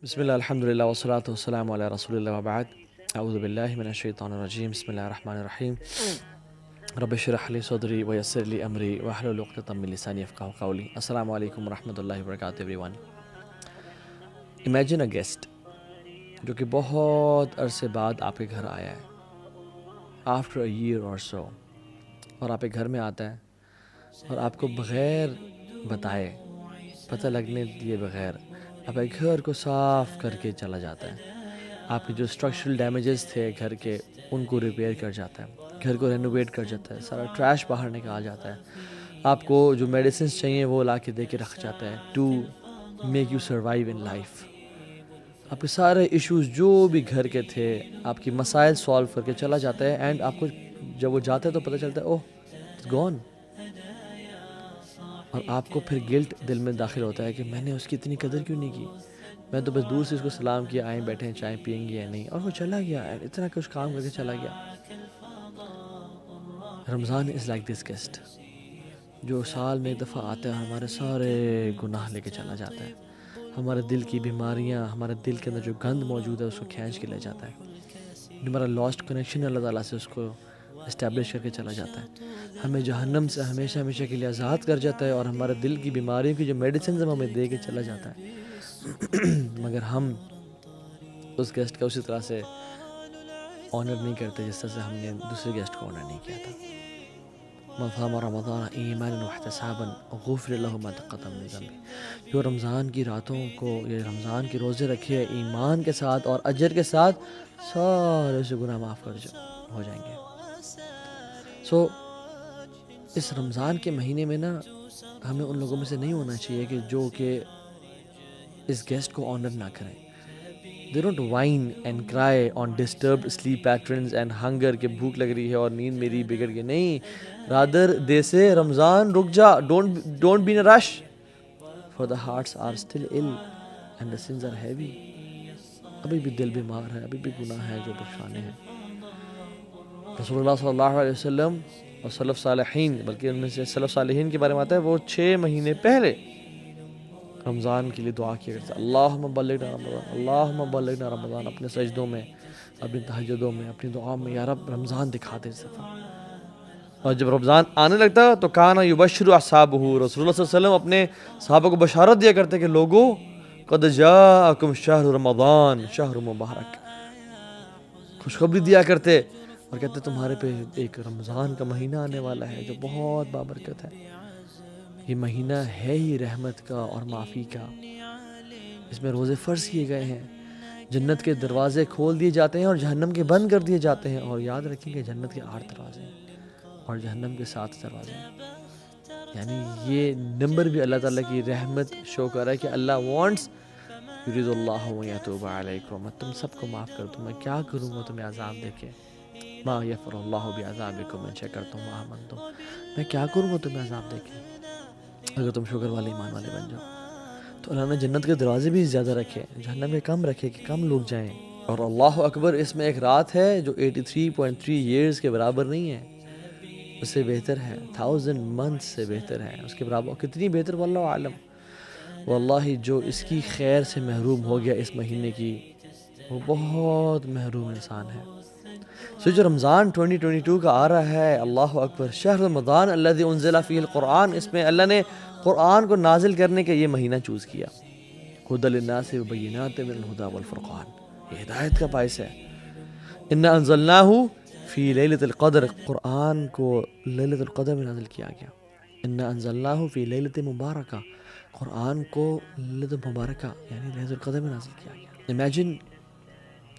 بسم اللہ الحمد للہ والصلاۃ والسلام علی رسول اللہ وبعد اعوذ باللہ من الشیطان الرجیم بسم اللہ الرحمن الرحیم رب اشرح لی صدری ویسر لی امری واحلل عقدۃ من لسانی یفقہوا قولی. السلام علیکم ورحمۃ اللہ وبرکاتہ every one. Imagine a guest جو کہ بہت عرصے بعد آپ کے گھر آیا ہے آفٹر اے ایئر اور سو، اور آپ کے گھر میں آتا ہے اور آپ کو بغیر بتائے، پتہ لگنے دیے بغیر آپ کے گھر کو صاف کر کے چلا جاتا ہے. آپ کے جو اسٹرکچرل ڈیمیجز تھے گھر کے ان کو ریپیئر کر جاتا ہے، گھر کو رینوویٹ کر جاتا ہے، سارا ٹریش باہر نکال جاتا ہے، آپ کو جو میڈیسنس چاہیے وہ لا کے دے کے رکھ جاتا ہے to make you survive in life. آپ کے سارے ایشوز جو بھی گھر کے تھے آپ کی مسائل سالو کر کے چلا جاتا ہے. اینڈ آپ کو جب وہ جاتا ہے تو پتہ چلتا ہے اوہ اٹس گون، اور آپ کو پھر گلٹ دل میں داخل ہوتا ہے کہ میں نے اس کی اتنی قدر کیوں نہیں کی، میں تو بس دور سے اس کو سلام کیا، آئیں بیٹھے ہیں چائے پئیں گے یا نہیں، اور وہ چلا گیا، اتنا کچھ کام کر کے چلا گیا. رمضان از لائک دس گیسٹ جو سال میں ایک دفعہ آتا ہے اور ہمارے سارے گناہ لے کے چلا جاتا ہے، ہمارے دل کی بیماریاں، ہمارے دل کے اندر جو گند موجود ہے اس کو کھینچ کے لے جاتا ہے، جو ہمارا لاسٹ کنیکشن ہے اللہ تعالیٰ سے اس کو اسٹیبلش کر کے چلا جاتا ہے، ہمیں جہنم سے ہمیشہ ہمیشہ کے لیے آزاد کر جاتا ہے، اور ہمارے دل کی بیماریوں کی جو میڈیسنز ہمیں دے کے چلا جاتا ہے. مگر ہم اس گیسٹ کا اسی طرح سے آنر نہیں کرتے جس طرح سے ہم نے دوسرے گیسٹ کو آنر نہیں کیا تھا. من صام رمضان ایمانا واحتسابا غفر له ما تقدم من ذنبه. جو رمضان کی راتوں کو، یہ رمضان کے روزے رکھے ایمان کے ساتھ اور اجر کے ساتھ، سارے سے گناہ معاف ہو جائیں گے. سو اس رمضان کے مہینے میں نا ہمیں ان لوگوں میں سے نہیں ہونا چاہیے کہ جو کہ اس گیسٹ کو آنر نہ کریں. They don't whine and cry on disturbed sleep patterns and hunger کہ بھوک لگ رہی ہے اور نیند میری بگڑ گئی. نہیں، rather they say رمضان رک جا، don't be in a rush for the hearts are still ill and the sins are heavy. ابھی بھی دل بیمار ہے، ابھی بھی گناہ ہے جو بخشانے ہیں. رسول اللہ صلی اللہ علیہ وسلم اور سلف صالحین، بلکہ ان میں سے سلف صالحین کے بارے میں آتا ہے وہ 6 مہینے پہلے رمضان کے لیے دعا کیا کرتے ہیں، اللہم بلغنا رمضان، اللہم بلغنا رمضان، اپنے سجدوں میں، اپنی تہجدوں میں، اپنی دعاؤں میں، یا رب رمضان دکھا دے اس دفعہ. اور جب رمضان آنے لگتا تو کانا یبشر اصحابہ، رسول اللہ صلی اللہ علیہ وسلم اپنے صحابہ کو بشارت دیا کرتے کہ لوگو قد جاءکم شہر رمضان شہر مبارک، خوشخبری دیا کرتے اور کہتے تمہارے پہ ایک رمضان کا مہینہ آنے والا ہے جو بہت بابرکت ہے. یہ مہینہ ہے ہی رحمت کا اور معافی کا، اس میں روزے فرض کیے گئے ہیں، جنت کے دروازے کھول دیے جاتے ہیں اور جہنم کے بند کر دیے جاتے ہیں. اور یاد رکھیں کہ جنت کے 8 دروازے ہیں اور جہنم کے 7 دروازے ہیں. یعنی یہ نمبر بھی اللہ تعالیٰ کی رحمت شو کر رہا ہے کہ اللہ وانٹس یرید اللہ ان یتوب علیکم، میں تم سب کو معاف کر دوں. میں کیا کروں گا تمہیں عذاب دے کے، ما یفعل اللہ بعذابکم ان شکرتم وآمنتم، میں کیا کروں گا تمہیں عذاب دے کے اگر تم شکر والے ایمان والے بن جاؤ. تو اللہ نے جنت کے دروازے بھی زیادہ رکھے، جہنم کے کم رکھے کہ کم لوگ جائیں. اور اللہ اکبر، اس میں ایک رات ہے جو 83.3 ایئرز کے برابر نہیں ہے، اس سے بہتر ہے، 1000 منتھ سے بہتر ہے، اس کے برابر. کتنی بہتر واللہ عالم. واللہ جو اس کی خیر سے محروم ہو گیا اس مہینے کی، وہ بہت محروم انسان ہے. سو جو رمضان 2022 کا آ رہا ہے، اللہ اکبر، شہر رمضان الذی انزل فیہ القرآن، اس میں اللہ نے قرآن کو نازل کرنے کا یہ مہینہ چوز کیا. ھدی للناس وبینات من الہدی والفرقان، یہ ہدایت کا باعث ہے. انا انزلناہ فی لیلۃ القدر، قرآن کو لیلۃ القدر میں نازل کیا گیا. انا انزلناہ فی لیلۃ مبارکہ، قرآن کو لیلۃ مبارکہ یعنی لیلۃ القدر میں نازل کیا گیا. امیجن،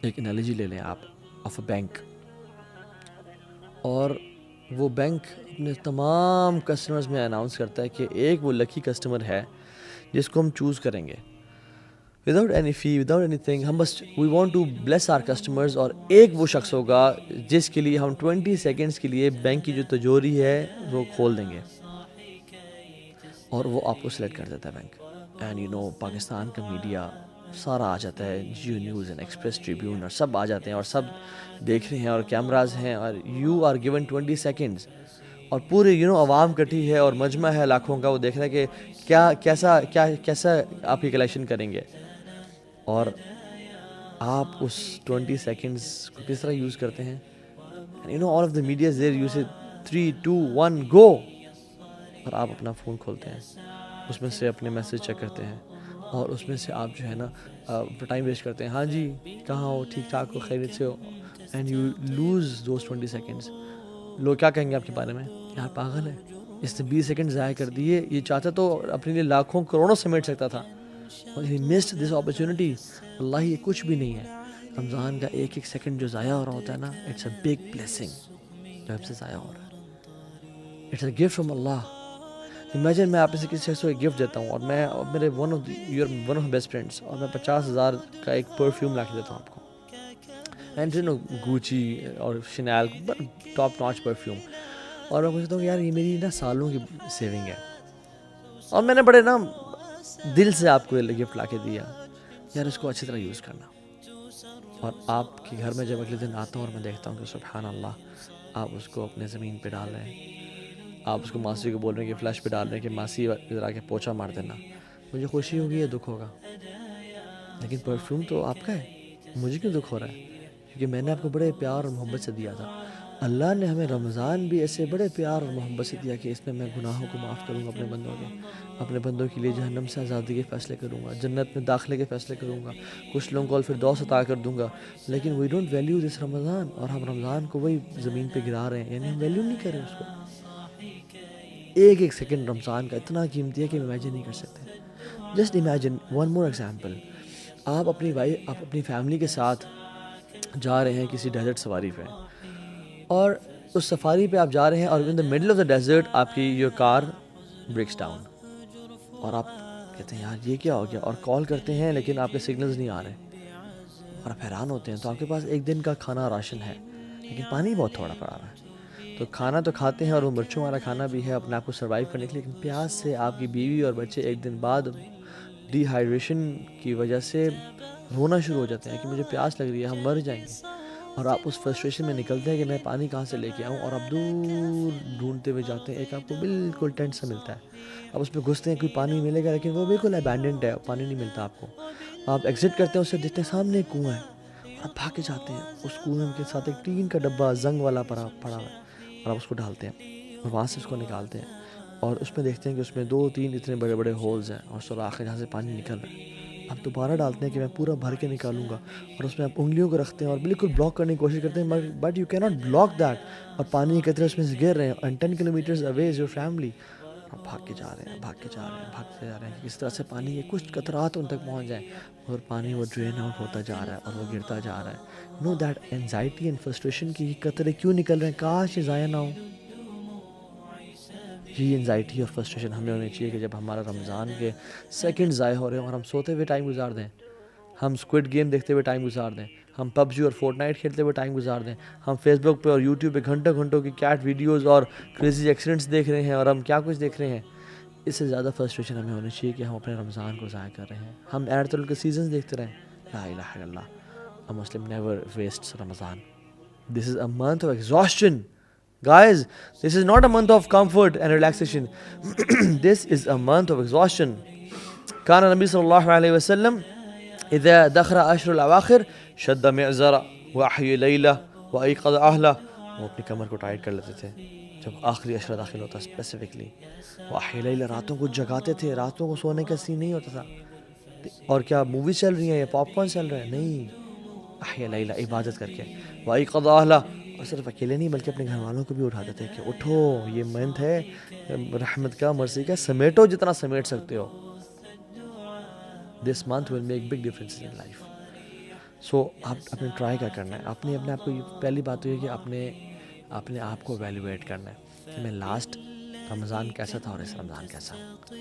ایک انالوجی لے لیں آپ آف اے بینک، اور وہ بینک اپنے تمام کسٹمرز میں اناؤنس کرتا ہے کہ ایک وہ لکی کسٹمر ہے جس کو ہم چوز کریں گے without any fee, without anything. ہم بس we want to bless our customers, اور ایک وہ شخص ہوگا جس کے لیے ہم 20 سیکنڈز کے لیے بینک کی جو تجوری ہے وہ کھول دیں گے، اور وہ آپ کو سلیکٹ کر دیتا ہے bank. And you know Pakistan کا میڈیا سارا آ جاتا ہے، جیو نیوز اینڈ ایکسپریس ٹریبیون، اور سب آ جاتے ہیں اور سب دیکھ رہے ہیں اور کیمراز ہیں، اور یو آر گیون 20 سیکنڈز، اور پورے عوام کٹھی ہے اور مجمع ہے لاکھوں کا، وہ دیکھ رہا ہے کہ کیسا آپ کی کلیکشن کریں گے. اور آپ اس 20 سیکنڈس کو کس طرح یوز کرتے ہیں. all of the media is there, you say 3 2 1 go, اور آپ اپنا فون کھولتے ہیں, اس میں سے اپنے میسیج چیک کرتے ہیں, اور اس میں سے آپ جو ہے نا ٹائم ویسٹ کرتے ہیں. ہاں جی کہاں ہو, ٹھیک ٹھاک ہو, خیریت سے ہو, and you lose those 20 seconds. لوگ کیا کہیں گے آپ کے بارے میں, یار پاگل ہے, اس نے 20 سیکنڈ ضائع کر دیے, یہ چاہتا تو اپنے لیے لاکھوں کروڑوں سمیٹ سکتا تھا, اور ہی مسڈ دس اپرچونٹی. اللہ یہ کچھ بھی نہیں ہے. رمضان کا ایک ایک سیکنڈ جو ضائع ہو رہا ہوتا ہے نا, اٹس اے بگ بلیسنگ جو ہم سے ضائع ہو رہا ہے. اٹس اے گفٹ فرام اللہ. امیجن میں آپ سے کسی شخص کو ایک گفٹ دیتا ہوں, اور میں میرے ون آف بیسٹ فرینڈس, اور میں 50,000 کا ایک پرفیوم لا کے دیتا ہوں آپ کو, اینڈ گوچی اور شنیل ٹاپ ناچ پرفیوم, اور میں پوچھتا ہوں کہ یار یہ میری نا سالوں کی سیونگ ہے, اور میں نے بڑے نا دل سے آپ کو یہ گفٹ لا کے دیا, یار اس کو اچھی طرح یوز کرنا. اور آپ کے گھر میں جب اگلے دن آتا ہوں اور میں دیکھتا ہوں کہ سبحان اللہ, آپ اس کو اپنے زمین پہ ڈال رہے ہیں, آپ اس کو ماسی کو بول رہے ہیں کہ فلش پہ ڈال رہے ہیں کہ ماسی ذرا کے پوچھا مار دینا, مجھے خوشی ہوگی یا دکھ ہوگا؟ لیکن پرفیوم تو آپ کا ہے, مجھے کیوں دکھ ہو رہا ہے؟ کیونکہ میں نے آپ کو بڑے پیار اور محبت سے دیا تھا. اللہ نے ہمیں رمضان بھی ایسے بڑے پیار اور محبت سے دیا کہ اس میں گناہوں کو معاف کروں گا اپنے بندوں کے لیے جہنم سے آزادی کے فیصلے کروں گا, جنت میں داخلے کے فیصلے کروں گا, کچھ لوگوں کو الفردوس عطا کر دوں گا. لیکن وی ڈونٹ ویلیو دس رمضان, اور ہم رمضان کو وہی زمین پہ گرا رہے ہیں, یعنی ہم ویلیو نہیں کر رہے اس کو. ایک ایک سیکنڈ رمضان کا اتنا قیمتی ہے کہ امیجن نہیں کر سکتے. Just imagine one more example, آپ اپنی فیملی کے ساتھ جا رہے ہیں کسی ڈیزرٹ سفاری پہ, اور اس سفاری پہ آپ جا رہے ہیں, اور in the middle of the desert آپ کی یور کار بریکس ڈاؤن, اور آپ کہتے ہیں یار یہ کیا ہو گیا, اور کال کرتے ہیں لیکن آپ کے سگنلز نہیں آ رہے, اور آپ حیران ہوتے ہیں. تو آپ کے پاس ایک دن کا کھانا راشن ہے, لیکن پانی بہت تھوڑا پڑا رہا ہے. تو کھانا تو کھاتے ہیں, اور وہ مرچوں والا کھانا بھی ہے اپنے آپ کو سروائیو کرنے کے لیے, لیکن پیاس سے آپ کی بیوی اور بچے ایک دن بعد ڈی ہائیڈریشن کی وجہ سے رونا شروع ہو جاتے ہیں کہ مجھے پیاس لگ رہی ہے, ہم مر جائیں گے. اور آپ اس فرسٹریشن میں نکلتے ہیں کہ میں پانی کہاں سے لے کے آؤں, اور آپ دور ڈھونڈتے ہوئے جاتے ہیں, ایک آپ کو بالکل ٹینٹ سا ملتا ہے, آپ اس پہ گھستے ہیں کوئی پانی ملے گا, لیکن وہ بالکل ابینڈنڈ ہے, پانی نہیں ملتا آپ کو. آپ ایگزٹ کرتے ہیں, اس سے دیکھتے ہیں سامنے ایک کنواں ہے, اور آپ بھاگ کے جاتے ہیں, اس کنویں کے ساتھ ایک ٹین کا ڈبہ زنگ والا پڑا ہے, اور آپ اس کو ڈالتے ہیں, اور وہاں سے اس کو نکالتے ہیں, اور اس میں دیکھتے ہیں کہ اس میں 2-3 اتنے بڑے بڑے ہولز ہیں, اور سوراخ ہے جہاں سے پانی نکل رہا ہے. آپ دوبارہ ڈالتے ہیں کہ میں پورا بھر کے نکالوں گا, اور اس میں آپ انگلیوں کو رکھتے ہیں اور بالکل بلاک کرنے کی کوشش کرتے ہیں, بٹ یو کی ناٹ بلاک دیٹ, اور پانی کے قطرے اس میں سے گر رہے ہیں, and 10 kilometers away is your family. آپ بھاگ کے جا رہے ہیں کہ کس طرح سے پانی کے کچھ قطرات ان تک پہنچ جائیں, اور پانی وہ ڈرین آؤٹ ہوتا جا رہا ہے, اور وہ گرتا جا رہا ہے. Know that anxiety and frustration کی قطرے کیوں نکل رہے ہیں, کاش یہ ضائع نہ ہو. یہ انزائٹی اور فرسٹریشن ہمیں ہونی چاہیے کہ جب ہمارا رمضان کے سیکنڈ ضائع ہو رہے ہیں, اور ہم سوتے ہوئے ٹائم گزار دیں, ہم اسکوڈ گیم دیکھتے ہوئے ٹائم گزار دیں, ہم PUBG اور فورٹ نائٹ کھیلتے ہوئے ٹائم گزار دیں, ہم فیس بک پہ اور یوٹیوب پہ گھنٹوں کی کیٹ ویڈیوز اور کریزی ایکسیڈنٹس دیکھ رہے ہیں, اور ہم کیا کچھ دیکھ رہے ہیں. اس سے زیادہ فرسٹریشن ہمیں ہونی چاہیے کہ ہم اپنے رمضان کو ضائع کر رہے ہیں, ہم ایڈ کے سیزنز دیکھتے رہیں. لا الہ الا اللہ, a Muslim never wastes Ramadan. This is a month of exhaustion. Guys, this is not a month of comfort and relaxation. This is a month of exhaustion. كان النبي صلى الله عليه وسلم إذا دخل أشهر الأواخر شد معزرة وأحيا ليلة وأيقظ أهله. وہ اپنی کمر کو ٹائٹ کر لیتے تھے جب آخری عشرہ داخل ہوتا, اسپیسیفکلی وأحيا ليلة, راتوں کو جگاتے تھے, راتوں کو سونے کا سین نہیں ہوتا تھا. اور کیا مووی چل رہی ہیں یا پاپ کارن چل رہے ہیں, نہیں, أحيا ليلة عبادت کر کے, وأيقظ أهله, اور صرف اکیلے نہیں بلکہ اپنے گھر والوں کو بھی اٹھا دیتے ہیں کہ اٹھو, یہ منتھ ہے رحمت کا, مرضی کا, سمیٹو جتنا سمیٹ سکتے ہو. This month will make big difference in life. So آپ نے ٹرائی کیا کرنا ہے, اپنے آپ کو, پہلی بات تو یہ کہ اپنے آپ کو ایویلویٹ کرنا ہے کہ میں لاسٹ رمضان کیسا تھا اور اس رمضان کیسا ہوں.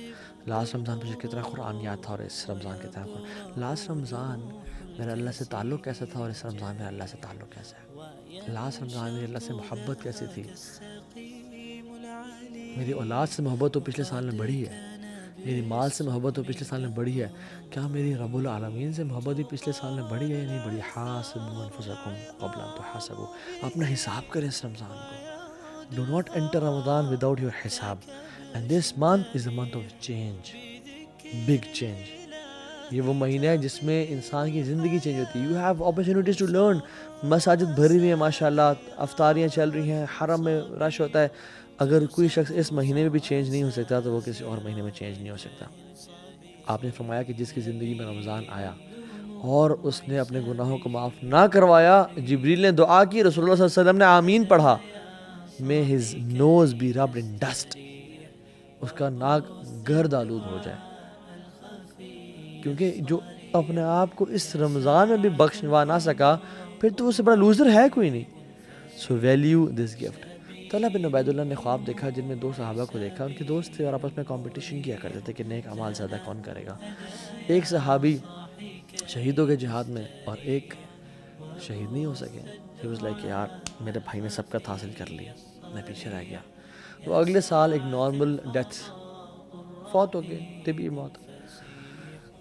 لاسٹ رمضان مجھے کتنا قرآن یاد تھا اور اس رمضان کتنا قرآن. لاسٹ رمضان میرا اللہ سے تعلق کیسا تھا اور اس رمضان میرا اللہ سے تعلق کیسا ہے. لاسٹ رمضان میری اللہ سے محبت کیسی تھی, میری اولاد سے محبت تو پچھلے سال میں بڑھی ہے, میری مال سے محبت تو پچھلے سال میں بڑھی ہے, کیا میری رب العالمین سے محبت بھی پچھلے سال میں بڑھی ہے یا نہیں بڑھی. حاسبوا انفسکم قبل ان تحاسبوا, اپنا حساب کریں اس رمضان کو. Do not enter Ramadan without your حساب. And this month is a month of change, big change. یہ وہ مہینہ ہے جس میں انسان کی زندگی چینج ہوتی ہے. You have opportunities to learn. مساجد بھری ہوئی ہیں ماشاء اللہ, افطاریاں چل رہی ہیں, حرم میں رش ہوتا ہے. اگر کوئی شخص اس مہینے میں بھی چینج نہیں ہو سکتا تو وہ کسی اور مہینے میں چینج نہیں ہو سکتا. آپ نے فرمایا کہ جس کی زندگی میں رمضان آیا اور اس نے اپنے گناہوں کو معاف نہ کروایا, جبریل نے دعا کی, رسول اللہ صلی اللہ علیہ وسلم نے آمین پڑھا, may his nose be rubbed in dust, اس کا ناک گرد آلود ہو جائے. کیونکہ جو اپنے آپ کو اس رمضان میں بھی بخشوا نہ سکا پھر تو اس سے بڑا لوزر ہے کوئی نہیں. سو ویلیو دس گفٹ. طلحہ بن عبید اللہ نے خواب دیکھا جن میں 2 صحابہ کو دیکھا, ان کے دوست تھے اور آپس میں کمپٹیشن کیا کرتے تھے کہ نیک اعمال زیادہ کون کرے گا. ایک صحابی شہید ہو گئے جہاد میں اور ایک شہید نہیں ہو سکے. He was like یار میرے بھائی نے سبقت حاصل کر لیا, میں پیچھے رہ گیا. وہ اگلے سال ایک نارمل ڈیتھ فوت ہو گئے, طبی موت.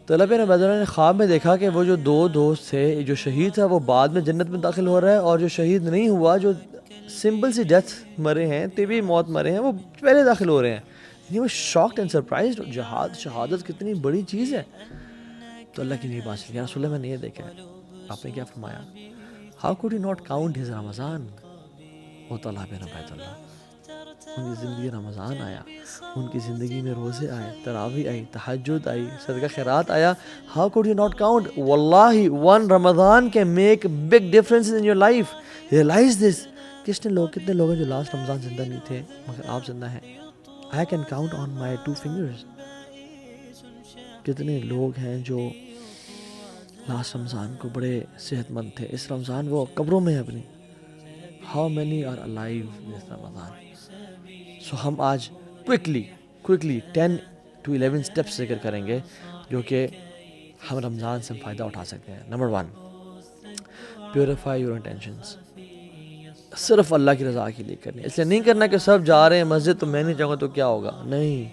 طلحہ بن عبید اللہ نے خواب میں دیکھا کہ وہ جو 2 دوست تھے, جو شہید تھا وہ بعد میں جنت میں داخل ہو رہا ہے, اور جو شہید نہیں ہوا, جو سمپل سی ڈیتھ مرے ہیں, طبی موت مرے ہیں, وہ پہلے داخل ہو رہے ہیں. یعنی وہ شاکڈ اینڈ سرپرائزڈ. شہادت کتنی بڑی چیز ہے. تو اللہ کی نئی بات چلی, یا رسول اللہ میں نے یہ دیکھا ہے. آپ نے کیا فرمایا, how could you not count his رمضان. وہ طلحہ بن عبید اللہ, ان کی زندگی رمضان آیا, ان کی زندگی میں روزے آئے, تراویح آئی, تہجد آئی, صدقہ خیرات آیا. How could you not count. واللہ ون رمضان can make big difference in your life. Realise this. کتنے لوگ ہیں جو لاسٹ رمضان زندہ نہیں تھے مگر آپ زندہ ہیں. I can count on my 2 fingers. کتنے لوگ ہیں جو لاسٹ رمضان کو بڑے صحت مند تھے, اس رمضان وہ قبروں میں ہیں اپنی. ہاؤ مینی آر الائیو دس رمضان. سو ہم آج کوئکلی 10 to 11 اسٹیپس ذکر کریں گے جو کہ ہم رمضان سے فائدہ اٹھا سکتے ہیں. Number 1, purify your intentions. صرف اللہ کی رضا کے لیے کرنی. اس لیے نہیں کرنا کہ سب جا رہے ہیں مسجد تو میں نہیں جاؤں گا تو کیا ہوگا. نہیں,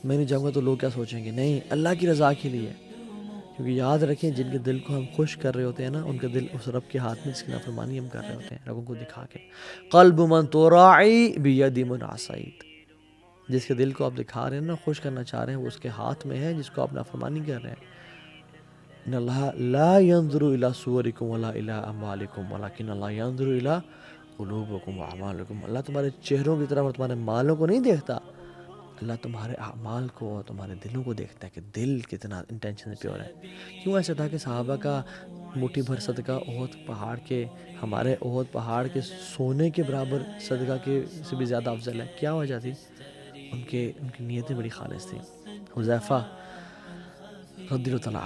میں نہیں جاؤں گا تو لوگ کیا سوچیں گے. نہیں, اللہ کی رضا کے لیے. کیونکہ یاد رکھیں جن کے دل کو ہم خوش کر رہے ہوتے ہیں نا, ان کے دل اس رب کے ہاتھ میں جس کی نافرمانی ہم کر رہے ہوتے ہیں لوگوں کو دکھا کے. قلب من تراعی بید من عصیت. جس کے دل کو آپ دکھا رہے ہیں نا, خوش کرنا چاہ رہے ہیں, وہ اس کے ہاتھ میں ہے جس کو آپ نافرمانی کر رہے ہیں. ان اللہ لا ينظر الى صورکم ولا الى اموالکم ولکن اللہ ينظر الى قلوبکم واعمالکم. اللہ تمہارے چہروں کی طرف اور تمہارے مالوں کو نہیں دیکھتا, اللہ تمہارے اعمال کو اور تمہارے دلوں کو دیکھتا ہے کہ دل کتنا انٹینشن پیور ہے. کیوں ایسا تھا کہ صحابہ کا مٹھی بھر صدقہ احد پہاڑ کے, ہمارے احد پہاڑ کے سونے کے برابر صدقہ کے سے بھی زیادہ افضل ہے. کیا وجہ تھی؟ ان کی نیتیں بڑی خالص تھیں. حذیفہ رضی اللہ تعالیٰ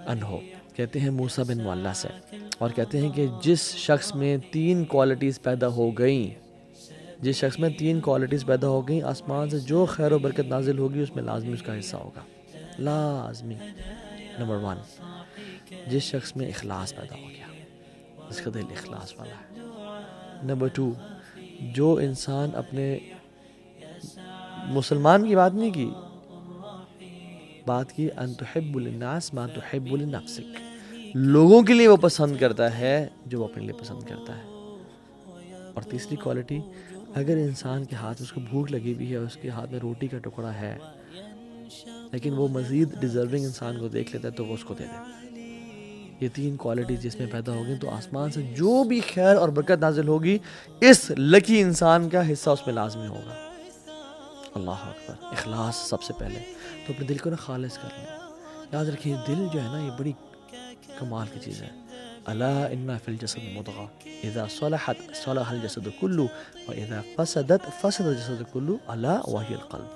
عنہ کہتے ہیں موسیٰ بن معلیٰ سے, اور کہتے ہیں کہ جس شخص میں 3 کوالٹیز پیدا ہو گئیں, ہو گئیں, آسمان سے جو خیر و برکت نازل ہوگی اس میں لازمی اس کا حصہ ہوگا, لازمی. نمبر 1, جس شخص میں اخلاص پیدا ہو گیا, جس کا دل اخلاص والا ہے. نمبر 2, جو انسان اپنے مسلمان کی بات نہیں کی, بات کی ان تحب للناس ما تحب لنفسک, لوگوں کے لیے وہ پسند کرتا ہے جو وہ اپنے لیے پسند کرتا ہے. اور تیسری کوالٹی, اگر انسان کے ہاتھ اس کو بھوک لگی ہوئی ہے, اس کے ہاتھ میں روٹی کا ٹکڑا ہے, لیکن وہ مزید ڈیزرونگ انسان کو دیکھ لیتا ہے تو وہ اس کو دے دے. یہ 3 کوالٹی جس میں پیدا ہوگی تو آسمان سے جو بھی خیر اور برکت نازل ہوگی اس لکی انسان کا حصہ اس میں لازمی ہوگا. اللہ اکبر. اخلاص سب سے پہلے تو اپنے دل کو نا خالص کر لیں. یاد رکھیے دل جو ہے نا یہ بڑی کمال کی چیز ہے. الا ان فی الجسد مضغہ اذا صلحت صلح الجسد کلہ واذا فسدت فسد الجسد کلہ الا وہی القلب.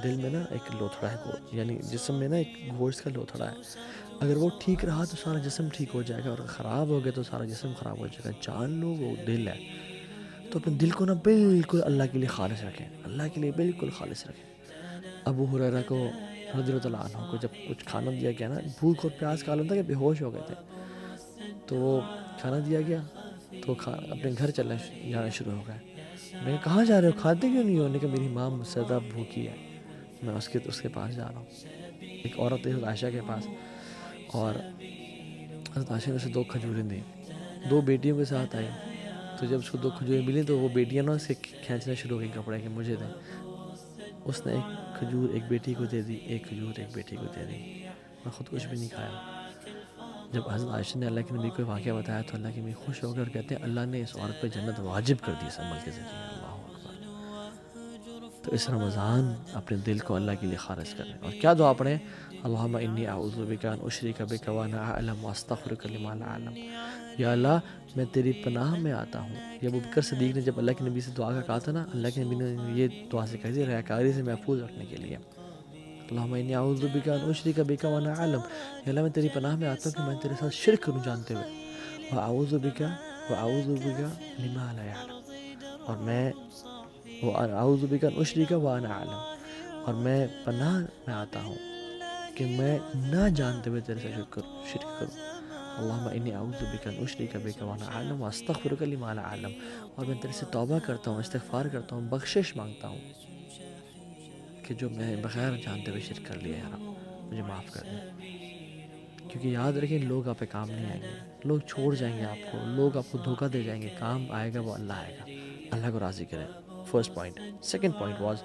دل میں نا ایک لوتھڑا ہے, یعنی جسم میں نا ایک گوشت کا لوتھڑا ہے. اگر وہ ٹھیک رہا تو سارا جسم ٹھیک ہو جائے گا, اور خراب ہو گیا تو سارا جسم خراب ہو جائے گا. جان لو وہ دل ہے. تو اپنے دل کو نا بالکل اللہ کے لیے خالص رکھیں, اللہ کے لیے بالکل خالص رکھیں. ابو ہریرہ کو رضی اللہ عنہ کو جب کچھ کھانا دیا گیا نا, بھوک اور پیاس کا عالم تھا کہ بے ہوش ہو گئے تھے, تو وہ کھانا دیا گیا تو اپنے گھر جانا شروع ہو گئے. میں کہا کہاں جا رہے ہو, کھاتے کیوں نہیں ہو؟ نے کہا میری ماں مجھ سے زیادہ بھوکی ہے, میں اس کے پاس جا رہا ہوں. ایک عورت ہے عائشہ کے پاس, اور حضرت عائشہ نے اسے 2 کھجوریں دیں. 2 بیٹیوں کے ساتھ آئی, تو جب اس کو 2 کھجوریں ملی تو وہ بیٹیاں نا اسے کھینچنا شروع ہو گئی کپڑے کہ مجھے دیں. اس نے 1 کھجور ایک بیٹی کو دے دی, 1 کھجور ایک بیٹی کو دے دی. میں خود کچھ بھی نہیں کھایا۔ جب حضرت عائشہ نے اللہ کے نبی کو واقعہ بتایا تو اللہ کے نبی خوش ہو کر کہتے ہیں اللہ نے اس عورت پہ جنت واجب کر دی اس عمل کے ذریعے۔ اللہ اکبر۔ تو اس رمضان اپنے دل کو اللہ کے لیے خالص کریں، اور کیا دعا پڑھیں؟ اللہم انی اعوذ بک ان اشرک بک وانا اعلم واستغفرک لما لا اعلم۔ یا اللہ میں تیری پناہ میں آتا ہوں۔ یہ ابو بکر صدیق نے جب اللہ کے نبی سے دعا کا کہا تھا نا، اللہ کے نبی نے یہ دعا سکھائی تھی ریاکاری سے محفوظ رکھنے کے لیے۔ اللہم انی اعوذ بک ان اشرک بک وانا اعلم، یا اللہ میں تیری پناہ میں آتا ہوں کہ میں تیرے ساتھ شرک کروں جانتے ہوئے، واعوذ بک لما لا اعلم، اور میں اعوذ بک ان اشرک وانا اعلم، اور میں پناہ میں آتا ہوں کہ میں نہ جانتے ہوئے تیرے ساتھ شرک کروں۔ اللہم انی اعوذ بک ان اشرک بک وانا اعلم واستغفرک لما لا اعلم، اور میں تیرے سے توبہ کرتا ہوں، استغفار کرتا ہوں، بخشش مانگتا ہوں کہ جو میں بغیر جانتے ہوئے شرک کر لیا ہے، رب مجھے معاف کر دیں۔ کیونکہ یاد رکھیں لوگ آپ پہ کام نہیں آئیں گے، لوگ چھوڑ جائیں گے آپ کو، لوگ آپ کو دھوکہ دے جائیں گے، کام آئے گا وہ اللہ آئے گا۔ اللہ کو راضی کریں، first point. Second point was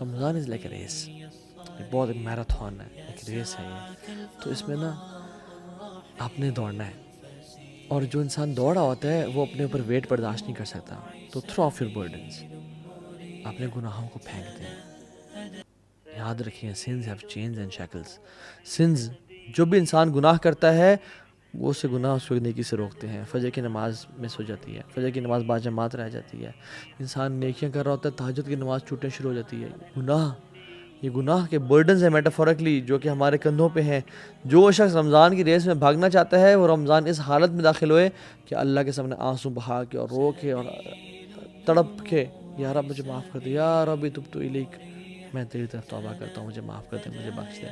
Ramadan is like a race, یہ بہت ایک میراتھن ہے، ایک ریس ہے یہ، تو اس میں نا آپ نے دوڑنا ہے، اور جو انسان دوڑا ہوتا ہے وہ اپنے اوپر ویٹ برداشت نہیں کر سکتا، تو تھرو آف یور برڈنس، اپنے گناہوں کو پھینک دیں۔ یاد رکھیں sins have chains and shackles, sins جو بھی انسان گناہ کرتا ہے وہ اسے گناہ اس کو نیکی سے روکتے ہیں۔ فجر کی نماز مس ہو جاتی ہے، فجر کی نماز باجماعت رہ جاتی ہے، انسان نیکیاں کر رہا ہوتا ہے تہجد کی نماز چھوٹنے شروع ہو جاتی ہے۔ یہ گناہ کے برڈنز ہیں میٹافورکلی جو کہ ہمارے کندھوں پہ ہیں۔ جو شخص رمضان کی ریس میں بھاگنا چاہتا ہے وہ رمضان اس حالت میں داخل ہوئے کہ اللہ کے سامنے آنسو بہا کے اور رو کے اور تڑپ کے یا رب مجھے معاف کر دے، یا رب تبت الیک، میں تیری طرف توبہ کرتا ہوں، مجھے معاف کر دے، مجھے بخش دے۔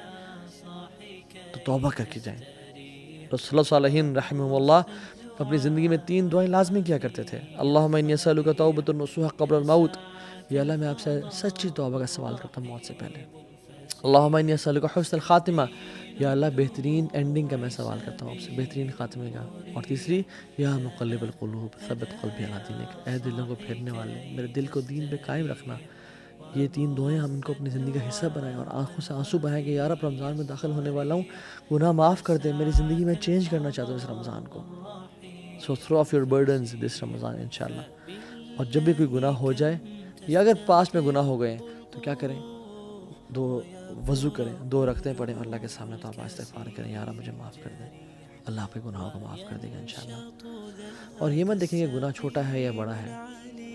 تو توبہ کر کے جائیں۔ رسول اللہ صلی رحمہ اللہ اپنی زندگی میں 3 دعائیں لازمی کیا کرتے تھے۔ اللہم انی اسألک توبۃ نصوح قبل الموت، یا اللہ میں آپ سے سچی توبہ کا سوال کرتا ہوں موت سے پہلے۔ اللہم انی اسألک حسن الخاتمہ، یا اللہ بہترین اینڈنگ کا میں سوال کرتا ہوں آپ سے، بہترین خاتمے کا۔ اور تیسری، یا مقلب القلوب ثبت قلبی علی دینک، اے دلوں کو پھیرنے والے میرے دل کو دین پہ قائم رکھنا۔ یہ 3 دعائیں ہم ان کو اپنی زندگی کا حصہ بنائیں اور آنکھوں سے آنسو بہائیں کہ یا رب رمضان میں داخل ہونے والا ہوں، گناہ معاف کر دے، میری زندگی میں چینج کرنا چاہتا ہوں اس رمضان کو۔ سو تھرو آف یور برڈنز دس رمضان انشاءاللہ۔ اور جب بھی کوئی گناہ ہو جائے یا اگر پاس میں گناہ ہو گئے تو کیا کریں؟ 2 وضو کریں، 2 رکعتیں پڑھیں اور اللہ کے سامنے توبہ استغفار کریں، یا رب مجھے معاف کر دیں، اللہ آپ کے گناہوں کو معاف کر دے گا انشاءاللہ۔ اور یہ مت دیکھیں کہ گناہ چھوٹا ہے یا بڑا ہے،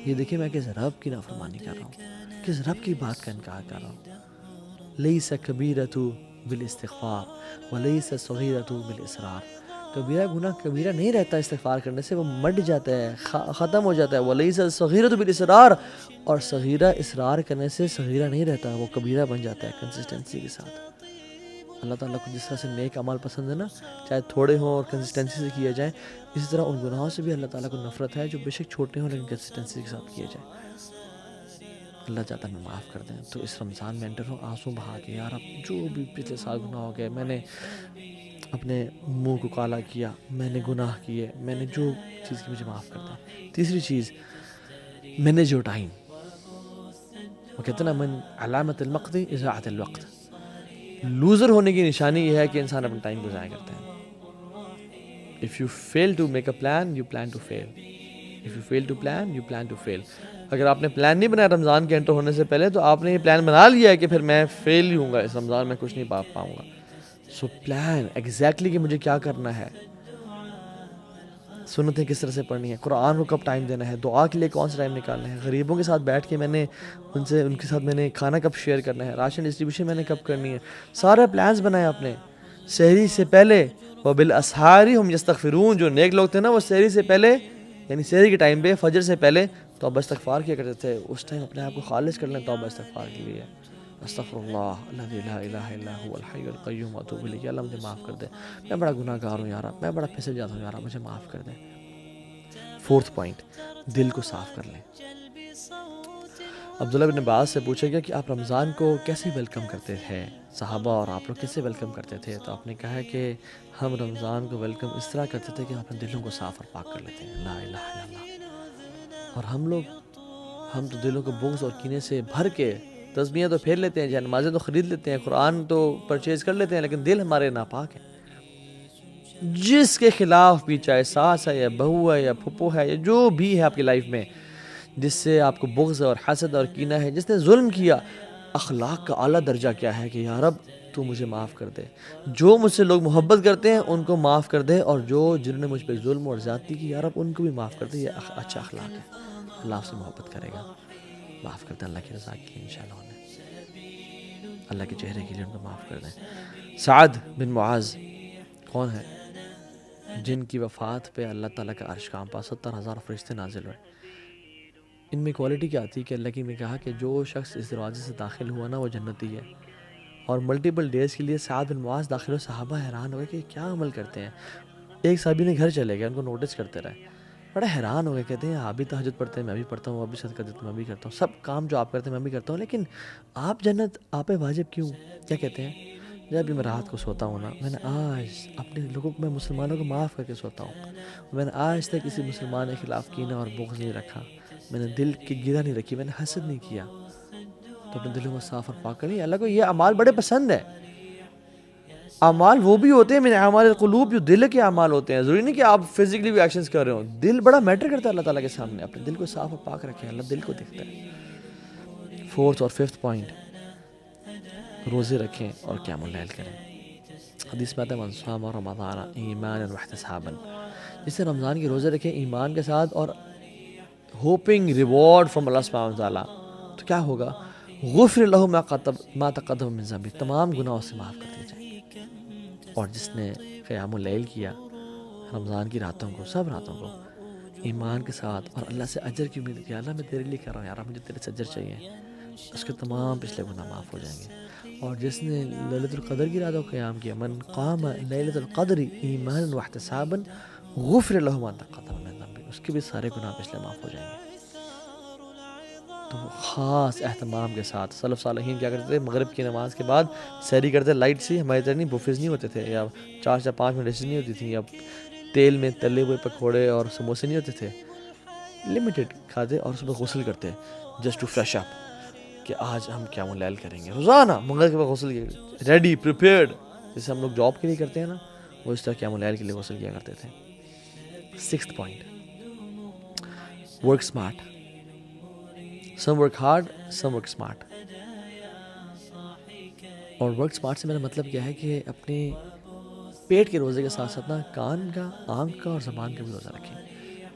یہ دیکھیں میں کس رب کی نافرمانی کر رہا ہوں، کس رب کی بات کا انکار کر رہا ہوں۔ لیس کبیرۃ بالاستغفار ولیس صغیرۃ بالاصرار، کبیرہ گناہ کبیرہ نہیں رہتا استغفار کرنے سے، وہ مٹ جاتا ہے، ختم ہو جاتا ہے۔ ولیس صغیرۃ بالاصرار، اور صغیرہ اصرار کرنے سے صغیرہ نہیں رہتا، وہ کبیرہ بن جاتا ہے کنسسٹنسی کے ساتھ۔ اللہ تعالیٰ کو جس طرح سے نیک اعمال پسند ہے نا، چاہے تھوڑے ہوں اور کنسسٹنسی سے کیا جائے، اسی طرح ان گناہوں سے بھی اللہ تعالیٰ کو نفرت ہے جو بے شک چھوٹے ہوں لیکن کنسسٹنسی کے ساتھ کیے جائے۔ اللہ چاہتا ہے میں معاف کر دیں۔ تو اس رمضان میں انٹر ہوں آنسو بہا کے، یا رب جو بھی پچھلے سال گناہ ہو گئے، میں نے اپنے منہ کو کالا کیا، میں نے گناہ کیے، میں نے جو چیز کی، مجھے معاف کر دیں۔ تیسری چیز، مینیج یور ٹائم۔ وہ کہتے ہیں نا من علامت المقت اضاعت الوقت، لوزر ہونے کی نشانی یہ ہے کہ انسان اپنا ٹائم کو ضائع کرتا ہے۔ If you fail to make a plan, you plan to fail. If you fail to plan, you plan to fail. اگر آپ نے پلان نہیں بنایا رمضان کے انٹر ہونے سے پہلے تو آپ نے یہ پلان بنا لیا ہے کہ پھر میں فیل ہی ہوں گا، اس رمضان میں کچھ نہیں پاؤں گا۔ سو پلان ایگزیکٹلی کہ مجھے کیا کرنا ہے، سنتیں کس طرح سے پڑھنی ہے، قرآن کو کب ٹائم دینا ہے، دعا کے لیے کون سا ٹائم نکالنا ہے، غریبوں کے ساتھ بیٹھ کے میں نے ان کے ساتھ میں نے کھانا کب شیئر کرنا ہے، راشن ڈسٹریبیوشن میں نے کب کرنی ہے، سارے پلانز بنائے آپ نے۔ سحری سے پہلے وبالاسحار هم یستغفرون، جو نیک لوگ تھے نا وہ سحری سے پہلے یعنی سحری کے ٹائم پہ فجر سے پہلے توبہ استغفار کیا کرتے تھے۔ اس ٹائم اپنے آپ کو خالص کر لیں توبہ استغفار کے لیے۔ استغفر اللہ الذی لا الہ الا هو الحی القیوم واتوب الیہ، اللہ مجھے معاف کر دے، میں بڑا گناہ گار ہوں یا رب، میں بڑا پھسل جاتا ہوں یا رب، مجھے معاف کر دے۔ فورتھ پوائنٹ، دل کو صاف کر لیں۔ عبداللہ بن عباس سے پوچھا گیا کہ آپ رمضان کو کیسے ویلکم کرتے تھے، صحابہ اور آپ لوگ کیسے ویلکم کرتے تھے؟ تو آپ نے کہا ہے کہ ہم رمضان کو ویلکم اس طرح کرتے تھے کہ ہم اپنے دلوں کو صاف اور پاک کر لیتے ہیں، لا الہ الا اللہ۔ اور ہم تو دلوں کو بغض اور کینے سے بھر کے تسبیحیں تو پھیر لیتے ہیں, جہاں نمازیں تو خرید لیتے ہیں, قرآن تو پرچیز کر لیتے ہیں, لیکن دل ہمارے ناپاک ہے. جس کے خلاف بھی, چاہے ساس ہے یا بہو ہے یا پھپھو ہے یا جو بھی ہے آپ کی لائف میں, جس سے آپ کو بغض اور حسد اور کینہ ہے, جس نے ظلم کیا, اخلاق کا اعلیٰ درجہ کیا ہے کہ یا رب تو مجھے معاف کر دے. جو مجھ سے لوگ محبت کرتے ہیں ان کو معاف کر دے, اور جنہوں نے مجھ پہ ظلم اور زیادتی کی, یا رب ان کو بھی معاف کر دے. یہ اچھا اخلاق ہے, اللہ آپ سے محبت کرے گا, معاف کر دیں اللہ کی رضا کے لیے انشاءاللہ, اللہ کے چہرے کے لیے ان کو معاف کر دیں. سعد بن معاذ کون ہے؟ جن کی وفات پہ اللہ تعالیٰ کا عرش کانپ پا, 70,000 فرشتے نازل ہوئے. ان میں کوالٹی کیا آتی ہے کہ اللہ کی نے کہا کہ جو شخص اس دروازے سے داخل ہوا نا وہ جنتی ہے. اور ملٹیپل ڈیز کے لیے سعد بن معاذ داخل ہوئے. صحابہ حیران ہوئے کہ کیا عمل کرتے ہیں. ایک صحابی نے گھر چلے گئے, ان کو نوٹس کرتے رہے, بڑا حیران ہو گئے. کہتے ہیں آپ بھی تہجد پڑھتے ہیں, میں بھی پڑھتا ہوں, آپ بھی صدقہ دیتے ہیں, میں بھی کرتا ہوں, سب کام جو آپ کرتے ہیں میں بھی کرتا ہوں, لیکن آپ جنت آپ پہ واجب کیوں؟ کیا کہتے ہیں؟ جب بھی میں رات کو سوتا ہوں نا, میں نے آج اپنے لوگوں کو, میں مسلمانوں کو معاف کر کے سوتا ہوں. میں نے آج تک کسی مسلمان کے خلاف کینہ اور بغض نہیں رکھا, میں نے دل کی گرہ نہیں رکھی, میں نے حسد نہیں کیا. تو اپنے دلوں کو صاف اور پاک کریں. اللہ کو یہ اعمال بڑے پسند ہے. اعمال وہ بھی ہوتے ہیں من اعمال القلوب, جو دل کے اعمال ہوتے ہیں. ضروری نہیں کہ آپ فزیکلی بھی ایکشنز کر رہے ہو, دل بڑا میٹر کرتا ہے اللہ تعالیٰ کے سامنے. اپنے دل کو صاف اور پاک رکھیں, اللہ دل کو دیکھتا ہے. 4th اور 5th پوائنٹ, روزے رکھیں اور قیام اللیل کریں. حدیث میں آتا ہے من صام رمضان ایمانا واحتسابا, جس سے رمضان کے روزے رکھیں ایمان کے ساتھ اور ہوپنگ ریوارڈ فرام اللہ سبحانہ وتعالی, تو کیا ہوگا؟ غفر لہ ما تقدم من ذنبہ, تمام گناہوں سے معاف کر دیے جائیں گے. اور جس نے قیام اللیل کیا رمضان کی راتوں کو, سب راتوں کو ایمان کے ساتھ اور اللہ سے اجر کی امید کیا, اللہ میں تیرے لیے کر رہا ہوں یار, مجھے تیرے سے اجر چاہیے, اس کے تمام پچھلے گناہ معاف ہو جائیں گے. اور جس نے لیلۃ القدر کی راتوں کو قیام کیا, من قام لیلۃ القدر ایمانا واحتسابا غفر لہ ما تقدم من ذنبہ, اس کے بھی سارے گناہ پچھلے معاف ہو جائیں گے. تو خاص اہتمام کے ساتھ سلف صالحین کیا کرتے تھے, مغرب کی نماز کے بعد سحری کرتے, لائٹ سی, ہماری طرح نہیں بفیز نہیں ہوتے تھے, یا 4-5 منٹ ڈشز نہیں ہوتی تھیں, یا تیل میں تلے ہوئے پکوڑے اور سموسے نہیں ہوتے تھے, لمیٹڈ کھاتے اور صبح غسل کرتے جسٹ ٹو فریش اپ, کہ آج ہم قیام اللیل کریں گے. روزانہ مغرب کے بعد غسل, ریڈی پریپیئرڈ, جیسے ہم لوگ جاب کے لیے کرتے ہیں نا, وہ اس طرح قیام اللیل کے لیے غسل کیا کرتے تھے. 6th point, work smart. Some work hard, some work smart. اور ورک اسمارٹ سے میرا مطلب کیا ہے کہ اپنے پیٹ کے روزے کے ساتھ ساتھ نا کان کا, آنکھ کا اور زبان کا بھی روزہ رکھیں.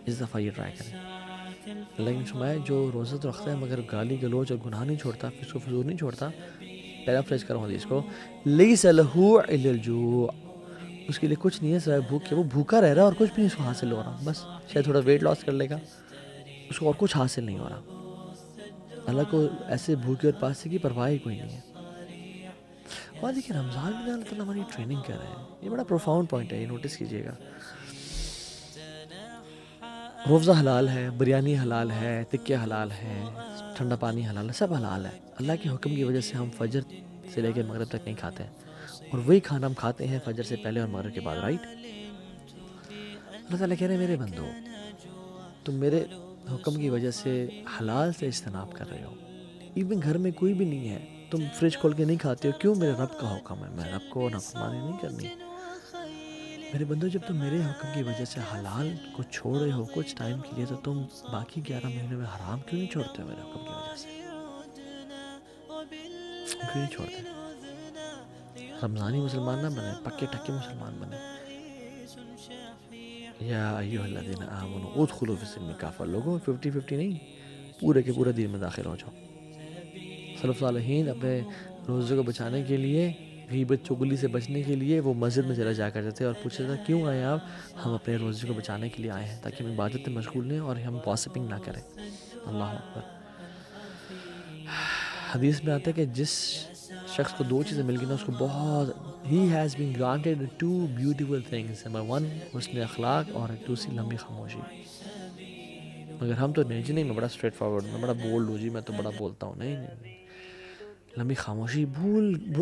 اس دفعہ یہ ٹرائی کریں. لیکن فرمایا جو روزہ تو رکھتا ہے مگر گالی گلوچ اور گناہ نہیں چھوڑتا, اس کو فضول نہیں چھوڑتا, پیرافریز کروں حدیث کو, لیس لہ الا الجوع, اس کے لیے کچھ نہیں ہے سوائے بھوک کے. وہ بھوکا رہ رہا ہے اور کچھ بھی نہیں اس کو حاصل ہو رہا, بس شاید تھوڑا ویٹ لاس کر لے گا, اس کو اور کچھ حاصل نہیں ہو رہا. اللہ کو ایسے بھوکے اور پاسے کی پرواہ ہی کوئی نہیں ہے. اور دیکھیں رمضان میں اللہ تعالیٰ ہماری ٹریننگ کر رہے ہیں. یہ بڑا پروفاؤنڈ پوائنٹ ہے, یہ نوٹس کیجیے گا. روزہ حلال ہے, بریانی حلال ہے, تکے حلال ہے, ٹھنڈا پانی حلال ہے, سب حلال ہے. اللہ کے حکم کی وجہ سے ہم فجر سے لے کے مغرب تک نہیں کھاتے ہیں, اور وہی کھانا ہم کھاتے ہیں فجر سے پہلے اور مغرب کے بعد, رائٹ؟ اللہ تعالیٰ کہہ رہے ہیں میرے بندو, تم میرے حکم کی وجہ سے حلال سے اجتناب کر رہے ہو. ایون گھر میں کوئی بھی نہیں ہے, تم فریج کھول کے نہیں کھاتے ہو, کیوں؟ میرے رب کا حکم ہے, میں رب کو نافرمانی نہیں کرنی. میرے بندو جب تم میرے حکم کی وجہ سے حلال کو چھوڑ رہے ہو کچھ ٹائم کے لیے, تو تم باقی 11 مہینے میں حرام کیوں نہیں چھوڑتے ہو میرے حکم کی وجہ سے؟ کیوں نہیں چھوڑتے؟ رمضانی مسلمان نہ بنے, پکے ٹکے مسلمان بنے. یا ایھا الذین آمنوا ادخلوا فی السلم کافہ, لوگوں 50-50 نہیں, پورے کے پورے دین میں داخل ہو جاؤ. سلف صالحین اپنے روزے کو بچانے کے لیے, غیبت چغلی سے بچنے کے لیے وہ مسجد میں چلا جا کرتے تھے اور پوچھتے تھے کیوں آئے آپ؟ ہم اپنے روزے کو بچانے کے لیے آئے ہیں تاکہ ہم عبادت میں مشغول نہیں اور ہم گوسپنگ نہ کریں. اللہ اکبر. حدیث میں آتا ہے کہ جس شخص کو 2 چیزیں مل گئی نا, اس کو بہت, he has been granted 2 beautiful things. Number 1 حسن اخلاق, اور دوسری لمبی خاموشی. مگر ہم تو نہیں جی, نہیں میں بڑا اسٹریٹ فارورڈ, میں بڑا بولڈ ہوں جی, میں تو بڑا بولتا ہوں. نہیں, لمبی خاموشی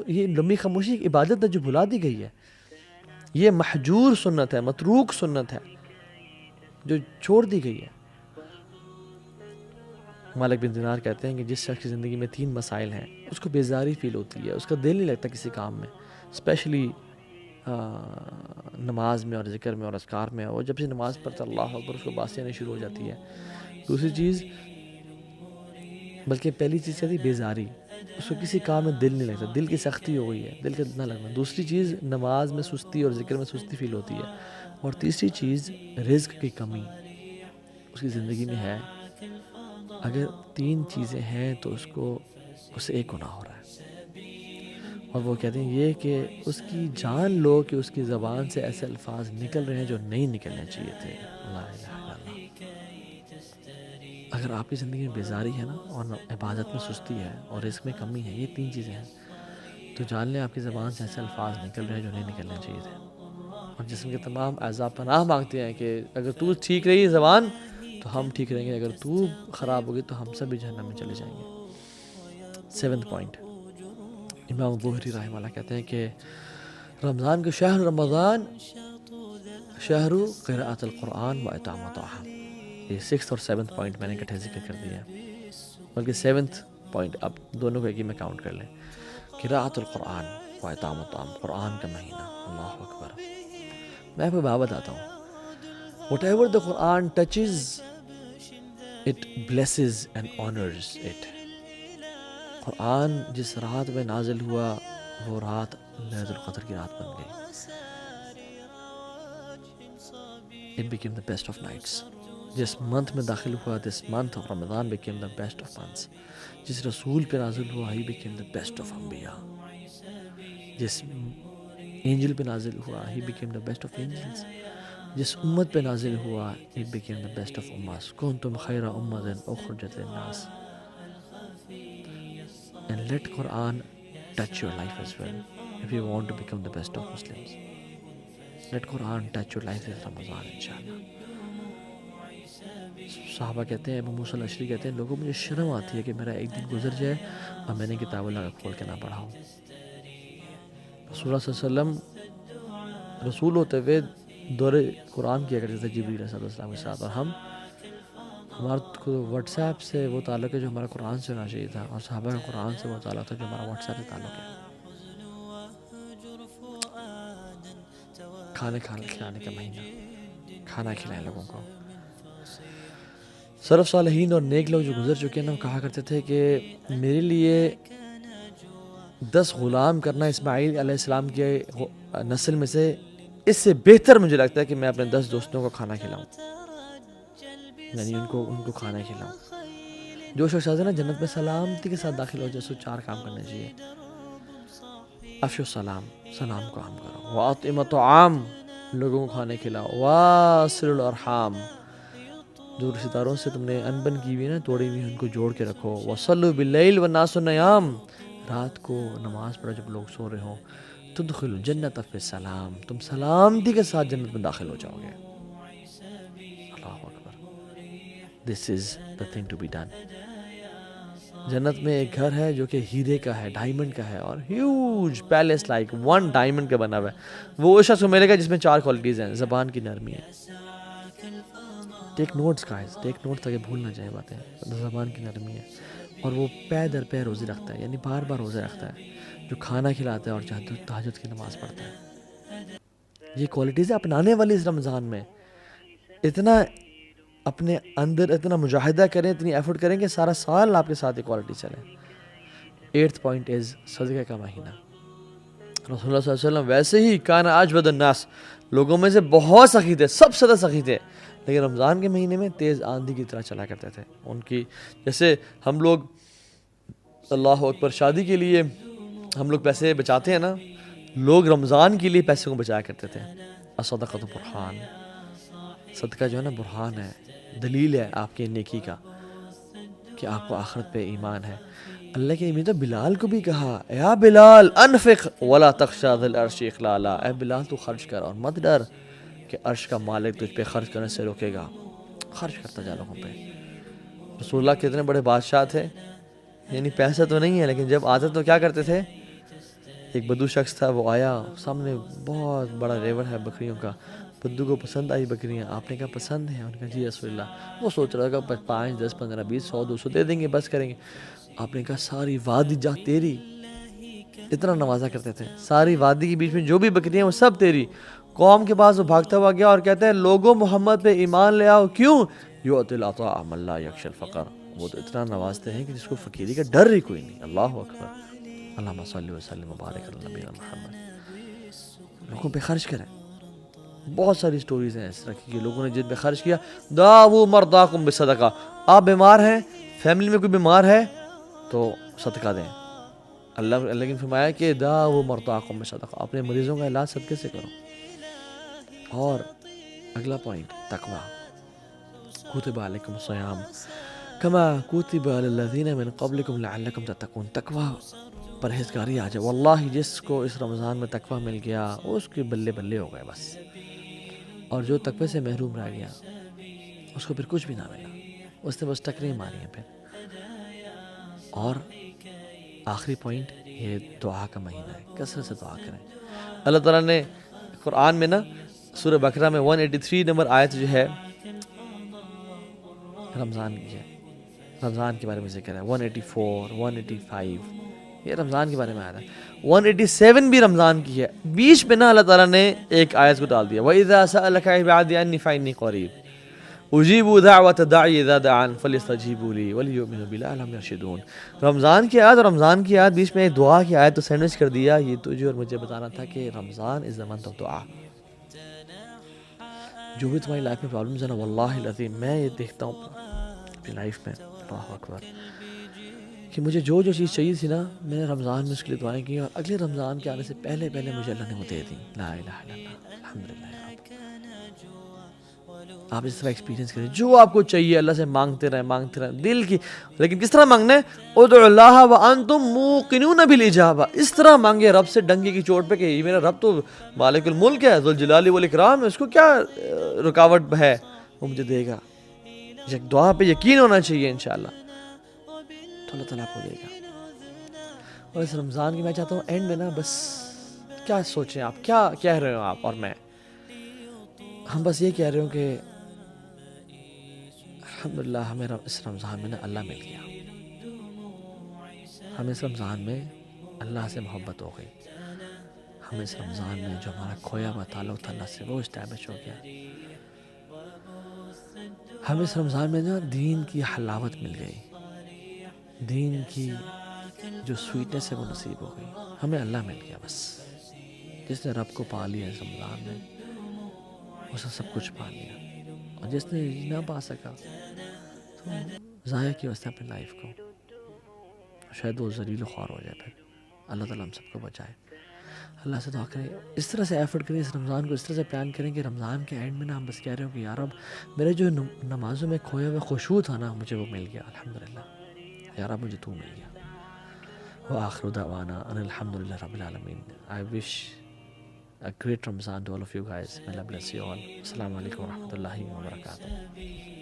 یہ لمبی خاموشی ایک عبادت ہے جو بھلا دی گئی ہے. یہ محجور سنت ہے, متروک سنت ہے جو چھوڑ دی گئی ہے. مالک بن دینار کہتے ہیں کہ جس شخص کی زندگی میں 3 مسائل ہیں اس کو بیزاری فیل ہوتی ہے، اس کا دل نہیں لگتا کسی کام میں، اسپیشلی نماز میں اور ذکر میں اور اذکار میں. اور جب سے نماز پڑھتا اللہ اکبر اس کو باتیں آنی شروع ہو جاتی ہے. دوسری چیز، بلکہ پہلی چیز کیا تھی؟ بیزاری، اس کو کسی کام میں دل نہیں لگتا، دل کی سختی ہو گئی ہے، دل کا نہ لگنا. دوسری چیز نماز میں سستی اور ذکر میں سستی فیل ہوتی ہے. اور تیسری چیز رزق کی کمی اس کی زندگی میں ہے. اگر 3 چیزیں ہیں تو اس سے ایک گناہ ہو رہا ہے. اور وہ کہتے ہیں یہ کہ اس کی جان لو کہ اس کی زبان سے ایسے الفاظ نکل رہے ہیں جو نہیں نکلنے چاہیے تھے. لا الہ الا اللہ. اگر آپ کی زندگی میں بیزاری ہے نا، اور عبادت میں سستی ہے اور رزق میں کمی ہے، یہ 3 چیزیں ہیں، تو جان لیں آپ کی زبان سے ایسے الفاظ نکل رہے ہیں جو نہیں نکلنے چاہیے تھے. اور جسم کے تمام اعضاء پناہ مانگتے ہیں کہ اگر تو ٹھیک رہی زبان تو ہم ٹھیک رہیں گے، اگر تو خراب ہوگی تو ہم سب بھی جہنم میں چلے جائیں گے. 7th پوائنٹ، امام بوہری رحمہ اللہ کہتے ہیں کہ رمضان کے شہر رمضان شہر قراءۃ القرآن و اطعام الطعام. یہ 6th اور 7th پوائنٹ میں نے اکٹھے ذکر کر دیا، بلکہ 7th پوائنٹ اب دونوں کو ایک ہی میں کاؤنٹ کر لیں. قراءۃ القرآن و اطعام الطعام، قرآن کا مہینہ. اللہ اکبر. میں آپ کو بات بتاتا ہوں. Whatever the Quran touches, it blesses and honors it. قرآن جس رات میں نازل ہوا وہ رات لیلۃ القدر کی رات بن گئی. It became the best of nights. جس منتھ میں داخل ہوا this month of Ramadan became the best of months. جس رسول پہ نازل ہوا he became the best of انبیاء. جس اینجل پہ نازل ہوا he became the best of angels. جس امت پہ نازل ہوا it became the best of امت. کنتم خیر امۃ اخرجت للناس. And let Quran touch your life as well if you want to become the best of Muslims. Let Quran touch your life this Ramadan inshallah. صحابہ کہتے ہیں، ابو موسیٰ الاشعری کہتے ہیں، لوگوں مجھے شرم آتی ہے کہ میرا ایک دن گزر جائے اور میں نے کتاب اللہ کھول کے نہ پڑھا ہوں. رسول اللہ صلی اللہ علیہ وسلم رسول ہوتے ہوئے دور قرآن کیا کرتے تھے جبریل علیہ السلام کے ساتھ، اور ہمارا واٹس ایپ سے وہ تعلق ہے جو ہمارا قرآن سے ہونا چاہیے تھا، اور صحابہ کا قرآن سے وہ تعلق تھا جو ہمارا واٹس ایپ سے تعلق ہے. کھلانے کا مہینہ، کھانا کھلائیں لوگوں کو. سلف صالحین اور نیک لوگ جو گزر چکے ہیں نا، وہ کہا کرتے تھے کہ میرے لیے 10 غلام کرنا اسماعیل علیہ السلام کے نسل میں سے اس سے بہتر مجھے لگتا ہے کہ میں اپنے 10 دوستوں کو کھانا کھلاؤں، یعنی ان کو کھانا کھلاؤں. جو شخص ہے نا جنت میں سلامتی کے ساتھ داخل ہو جائے، سو 4 کام کرنے چاہیے. افشو السلام، سلام کو عام کرو. واطعموا الطعام، لوگوں کو کھانے کھلاؤ. واصل الارحام، جو رشتہ داروں سے تم نے انبن کی ہوئی نا، توڑی ہوئی، ان کو جوڑ کے رکھو. وصلوا باللیل والناس نیام، رات کو نماز پڑھو جب لوگ سو رہے ہوں. تدخلوا الجنۃ بسلام، تم سلامتی کے ساتھ جنت میں داخل ہو جاؤ گے. اللہ اکبر. This is the thing to be done. جنت میں ایک گھر ہے جو کہ ہیرے کا ہے، ڈائمنڈ کا ہے، اور ہیوج پیلس لائک 1 ڈائمنڈ کا بنا ہوا ہے. وہ شخص کو ملے گا جس میں 4 کوالٹیز ہیں. زبان کی نرمی ہے. ٹیک نوٹس گائز، ٹیک نوٹس تاکہ بھول نہ جائے باتیں. زبان کی نرمی ہے. اور وہ پے در پے روزے رکھتا ہے، یعنی بار بار روزے رکھتا ہے. جو کھانا کھلاتا ہے اور تہجد کی نماز پڑھتا ہے. یہ کوالٹیز اپنانے والی اس رمضان میں اتنا اپنے اندر اتنا مجاہدہ کریں، اتنی ایفرٹ کریں کہ سارا سال آپ کے ساتھ یہ کوالٹی چلیں. 8th پوائنٹ از صدقہ کا مہینہ. رسول اللہ صلی اللہ علیہ وسلم ویسے ہی کان اجود الناس، لوگوں میں سے بہت سخی تھے، سب سے زیادہ سخی تھے، لیکن رمضان کے مہینے میں تیز آندھی کی طرح چلا کرتے تھے. ان کی جیسے ہم لوگ اللہ اکبر شادی کے لیے ہم لوگ پیسے بچاتے ہیں نا، لوگ رمضان کے لیے پیسے کو بچایا کرتے تھے. الصدقۃ برہان، صدقہ جو ہے نا برہان ہے، دلیل ہے آپ کے نیکی کا کہ آپ کو آخرت پہ ایمان ہے. اللہ کے نبی تو بلال کو بھی کہا، یا بلال انفق ولا تخشى ذی العرش اخلالا، اے بلال تو خرچ کر اور مت ڈر کہ عرش کا مالک تجھ پہ خرچ کرنے سے روکے گا. خرچ کرتا جا لوگوں پہ. رسول اللہ کتنے بڑے بادشاہ تھے، یعنی پیسہ تو نہیں ہے لیکن جب آتے تو کیا کرتے تھے؟ ایک بدو شخص تھا، وہ آیا، سامنے بہت بڑا ریور ہے بکریوں کا، بدو کو پسند آئی بکریاں، آپ نے کہا پسند ہے؟ انہوں نے کہا جی رسول اللہ۔ وہ سوچ رہا تھا 5 10 15 20 100 200 دے دیں گے، بس کریں گے۔ آپ نے کہا ساری وادی جا تیری، اتنا نوازا کرتے تھے، ساری وادی کے بیچ میں جو بھی بکریاں وہ سب تیری۔ قوم کے پاس وہ بھاگتا ہوا گیا اور کہتا ہے لوگوں محمد پہ ایمان لے آؤ، کیوں؟ یؤتی العطاء من لا یخشی الفقر، وہ تو اتنا نوازتے ہیں کہ جس کو فقیری کا ڈر ہی کوئی نہیں۔ اللہ اکبر، اللہم صلی وسلم وبارک علی نبینا محمد۔ لوگوں پہ خرچ کریں۔ بہت ساری سٹوریز ہیں اس طرح کی کہ لوگوں نے جن پہ خرچ کیا۔ داؤ مرضاکم بصدقہ، آپ بیمار ہیں، فیملی میں کوئی بیمار ہے تو صدقہ دیں۔ اللہ نے فرمایا کہ داؤ مرضاکم بصدقہ، اپنے مریضوں کا علاج صدقے سے کرو۔ اور اگلا پوائنٹ تقویٰ، کتب علیکم الصیام کما کتب علی الذین من قبلکم لعلکم تتقون۔ تقویٰ، پرہیزگاری آ جائے، واللہ جس کو اس رمضان میں تقویٰ مل گیا اس کے بلے بلے ہو گئے بس، اور جو تقوی سے محروم رہ گیا اس کو پھر کچھ بھی نہ ملا، اس نے بس ٹکریں ماری ہیں پھر۔ اور آخری پوائنٹ، یہ دعا کا مہینہ ہے، کثرت سے دعا کریں۔ اللہ تعالیٰ نے قرآن میں نا سورہ بقرہ میں 183 نمبر آیت جو ہے رمضان کی ہے، رمضان کے بارے میں ذکر ہے۔ 184 185 یہ رمضان کے بارے میں آیا تھا۔ 187 بھی رمضان کی ہے۔ بیچ میں نا اللہ تعالیٰ نے ایک آیت کو ڈال دیا، وَإِذَا سَأَلَكَ عِبَادِي عَنِّي فَإِنِّي قَرِيبٌ اجیبوا دعوت الداعی اذا دعان فلیستجیبوا لی ولیؤمنوا بی لعلہم یرشدون۔ رمضان کی آیت اور رمضان کی آیت بیچ میں ایک دعا کی آیت تو سینڈوچ کر دیا۔ یہ تجھے اور مجھے بتانا تھا کہ رمضان از the month of دعا۔ جو بھی تمہاری لائف میں پرابلمز ہیں نا، واللہ العظیم میں یہ دیکھتا ہوں اپنی لائف میں، اللہ اکبر، کہ مجھے جو چیز چاہیے تھی نا، میں نے رمضان میں اس کے لیے دعائیں کی، اور اگلے رمضان کے آنے سے پہلے مجھے اللہ نے وہ دے دی۔ لا الہ الا اللہ، الحمدللہ۔ آپ اس طرح ایکسپیرینس کریں، جو آپ کو چاہیے اللہ سے مانگتے رہیں دل کی، لیکن کس طرح مانگنا ہے؟ ادعوا اللہ وانتم موقنون بالاجابہ، اس طرح مانگے رب سے ڈنگے کی چوٹ پہ کہ یہ میرا رب تو مالک الملک ہے، ذوالجلال والاکرام ہے، اس کو کیا رکاوٹ ہے، وہ مجھے دے گا۔ ایک دعا پہ یقین ہونا چاہیے انشاءاللہ، تو اللہ تعالیٰ آپ کو دے گا۔ اور اس رمضان کی میں چاہتا ہوں اینڈ میں نا بس کیا سوچیں آپ، کیا کہہ رہے ہو آپ اور میں، ہم بس یہ کہہ رہے ہوں کہ الحمدللہ ہمیں اس رمضان میں نا اللہ مل گیا، ہمیں اس رمضان میں اللہ سے محبت ہو گئی، ہمیں اس رمضان میں جو ہمارا کھویا ہوا تعلق تھا اللہ سے وہ اسٹیبلش ہو گیا، ہمیں اس رمضان میں نا دین کی حلاوت مل گئی، دین کی جو سویٹنس ہے وہ نصیب ہو گئی، ہمیں اللہ مل گیا بس۔ جس نے رب کو پا لیا اس رمضان میں اس نے سب کچھ پا لیا، اور جس نے نہ پا سکا تو ضائع کیا اس نے اپنی لائف کو، شاید وہ ذلیل و خوار ہو جائے۔ پھر اللہ تعالیٰ ہم سب کو بچائے۔ اللہ سے دعا کریں، اس طرح سے ایفرٹ کریں، اس رمضان کو اس طرح سے پلان کریں کہ رمضان کے اینڈ میں نا ہم بس کہہ رہے ہوں کہ یا رب میرے جو نمازوں میں کھویا ہوا خشوع تھا نا مجھے وہ مل گیا، الحمدللہ یا رب مجھے تو مل گیا۔ وآخر دعوانا ان الحمدللہ رب العالمین۔ I wish a great Ramadan to all of you guys. May Allah bless you all. Assalamu alaikum wa rahmatullahi wa barakatuh.